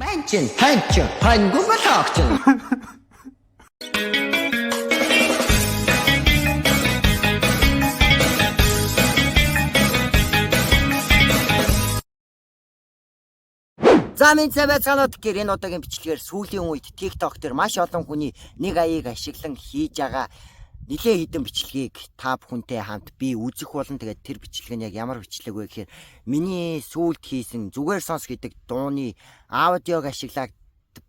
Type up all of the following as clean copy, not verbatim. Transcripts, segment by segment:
Манчин, ханчин, хангуба таагчин. За минь цавцаанууд гэр энэ удаагийн бичлэгээр сүүлийн үед TikTok дээр маш олон хүний нэг аяыг ашиглан хийж байгаа нэлээд хэдэн бичлэгийг та бүхэнтэй хамт би үзэх болон тэгээд тэр бичлэг нь яг ямар бичлэг вэ гэхээр миний сүүлд хийсэн зүгээр сонс гэдэг дууны аудиог ашиглаад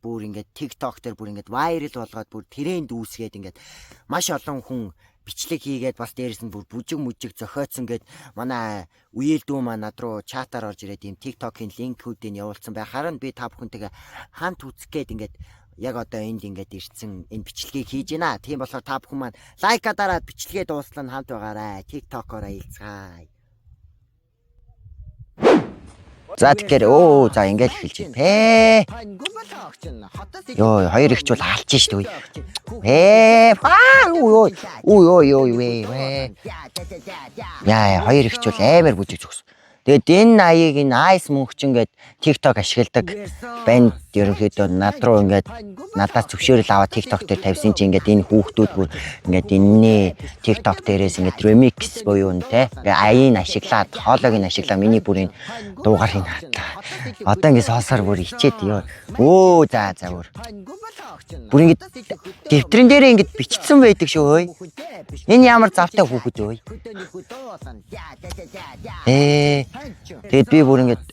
бүр ингээд TikTok дээр бүр ингээд viral болгоод бүр тренд үүсгээд ингээд маш олон хүн бичлэг хийгээд бас дээрээс нь бүр бүжиг мүжиг зохиоцсон гээд манай үеэл дүү маа над руу чатаар орж ирээд ийм TikTok-ийн линкүүдийг явуулсан байх. Харин би та бүхэнтэйгээ хамт үзэх гээд ингээд яг одоо энд ингээд ирсэн энэ бичлэгийг хийж байна. Тийм болохоор та бүхэн маань лайка дараад бичлэгээ дуустал нь хамт байгаарай. TikTok-ороо илцгаая. За тэгэхээр за ингээд эхэлж байна. Йоо хоёр ихч бол алж штэ үе. Яа хоёр ихч бол амар бүжиг зогс. Тэгээд энэ аяыг энэ айс мөнхчин гээд TikTok ашигладаг банд ерөнхийдөө над руу ингээд надаас зөвшөөрөл аваад TikTok дээр тавьсан чи ингээд энэ хүүхдүүд бүр ингээд энэний TikTok дээрээс ингээд remix буюу нэ ингээд аяыг ашиглаад хоолойг нь ашиглаа миний бүрийн дуугарыг хатаа. Одоо ингээд соосоор бүр ичээд ёо. За бүр. Бүр ингээд дэвтрэн дээрээ ингээд бичсэн байдаг шүү хөөе. Энэ ямар завтай хүүхэд вэ? Тэгэд би бүр ингээд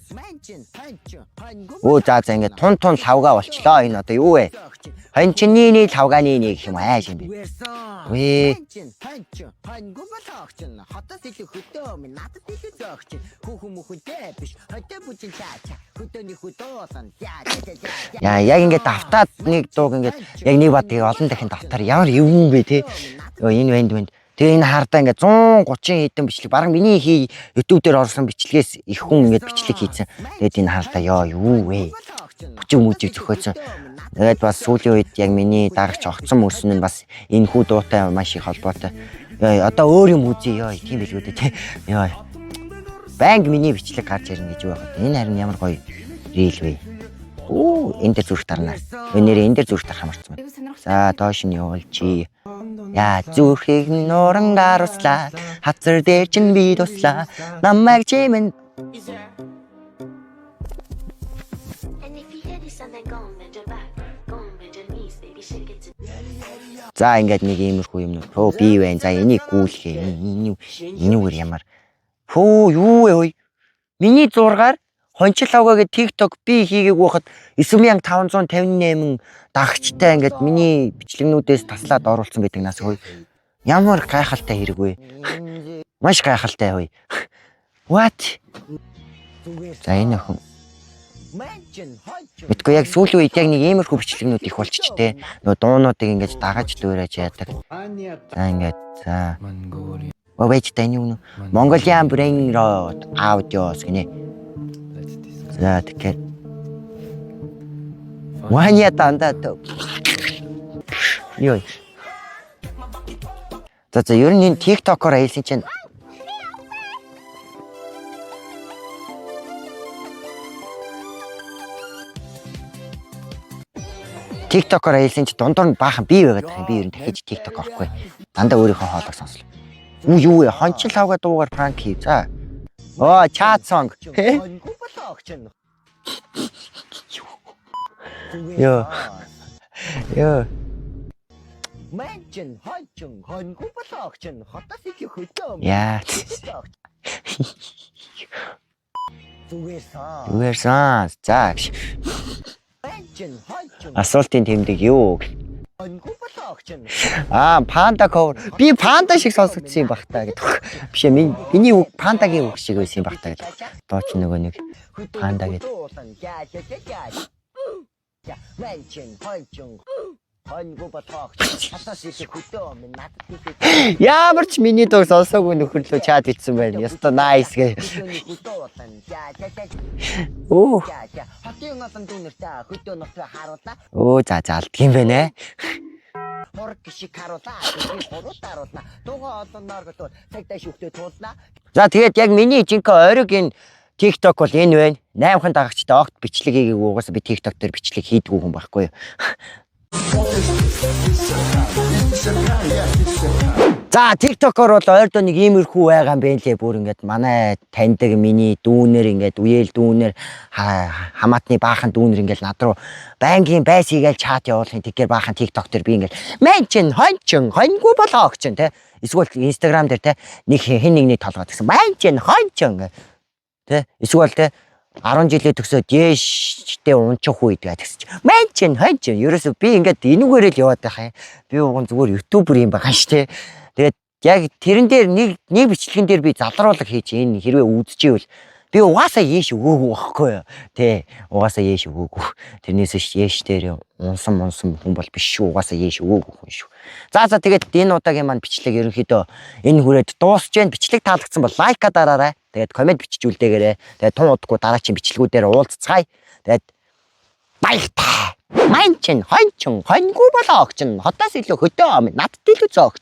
за ингээд тун лавга болчлоо. Энэ одоо юу вэ? Ханчны лавгааны нэг юм ааш юм бэ. Яг ингээд давтаад нэг дууг ингээд яг нэг бад тэгээ олон дахин давтаар ямар эвгүй бэ те. Энэ банд. Тэгээ энэ хардаа ингээд 130 хэдэн бичлэг бараг миний YouTube дээр орсон бичлэгээс их хүн ингээд бичлэг хийсэн. Тэгээд энэ хардаа юу вэ? Бүжиг мүжиг зөхөөцөн. Тэгээд бас сүүлийн үед яг миний дарагч огцсон мөрсөн нь бас энэ хүү дуутай маш их холбоотой. Одоо өөр юм үзье тийм билгүү дээ. Банк миний бичлэг гарч ирнэ гэж байх. Энэ харин ямар гоё рил вэ? Энэ дээр зүрх тарна. Өнөөрөө энэ дээр зүрх тарах марцсан байна. За доош нь явуулчих. Яа зүрхийг нуран даруслаа. Хацар дээр чинь би туслаа. Намайг чимэн. За ингээд нэг иймэрхүү юм нөө. Би вэ. За энийг гүйлхээ. Энүүгээр ямар. Юу вэ? Миний зургаар Хончил авгагээд TikTok би хийгээг байхад 9558 дагчтай ингээд миний бичлэгнүүдээс таслаад оруулсан гэдэг нас хөөе. Ямар гайхалтай хэрэг вэ? Маш гайхалтай хөөе. What? За энэ охин. Мэдгүй яг сүүлийн үед яг нэг иймэрхүү бичлэгнүүд их болчих те. Нөгөө дуунуудыг ингээд дагаж дуурайж яадаг. За ингээд Вэж тань юу Mongolian Brain Rot Audios гинэ. За тэгэхээр Ваня тандаа ёо. За ер нь энэ TikTok-оор аялсан чинь TikTok-оор аялсан чинь дундуур нь баахан бий байгаад байгаа юм. Би ер нь дахиж TikTok орохгүй. Дандаа өөрийнхөө хоолойг сонслоо. Юу вэ? Хончил авгаа дуугаар пранк хий. За. Chat song. Yo. Манчин хончин хонгүй болохчин хотос их хөтөө. Яа. Зүгээрсэн. За. Асуултын тэмдэг юу? Панда cover. Би панда шиг сонсогдсон юм бах та гэдэг. Биш ээ миний үг пандагийн үг шиг байсан юм бах та гэдэг. Дооч нөгөө нэг панда гэдэг. Ямар ч миний дуу сонсоогүй нөхөрлөө чат хийсэн байна. Яста nice гэ. За алддаг юм байна. За тэгээд яг миний жинхэнэ ориг энэ TikTok бол энэ байна. 8хан дагагчтай огт бичлэг хийгээгүй угаасаа би TikTok дээр бичлэг хийдгүү хүн байхгүй юу. За TikTok-оор бол ойрдоо нэг иймэрхүү байгаа юм байна лээ. Бүр ингээд манай таньдаг миний дүүнер ингээд үеэл дүүнер хамаатны баахан дүүнер ингээд над руу байнгын байс хийгээл чат явуулахын тэгэхээр баахан TikTok дээр би ингээд мен чин хончин хоньгүй болоо гэж те. Эсвэл Instagram дээр те нэг хэн нэгний толгой гэсэн мен чин хончин те. Эсвэл те 10 жилээ төгсөөд дээштэй унчих уу гэдэг гэсэн чинь мен чин хончин ерөөсөө би ингээд энүүгээрээ л яваад байх юм. Би уган зүгээр ютубер юм байгаа ш те. Тэгээд яг тэрэн дээр нэг бичлэгэн дээр би залруулга хийж энэ хэрвээ үзчихвэл би угаасаа яэш өгөөгүй байхгүй юу. Тэ угаасаа яэш өгөөгүй. Тэрнээс яэш дээр унсан хүн бол биш шүү. Угаасаа яэш өгөөгүй хүн шүү. За тэгээд энэ удаагийн маань бичлэг ерөнхийдөө энэ хүрээд дуусч जैन бичлэг таалагдсан бол лайка дараарай. Тэгээд комент биччихүүлдээгээрэй. Тэгээд тун удахгүй дараачийн бичлэгүүдээр уулзцгаая. Тэгээд баяртай. Манчин хончин хоньгүй болоо огч нь хотоос илүү хөтөө ам надад илүү зөөгч.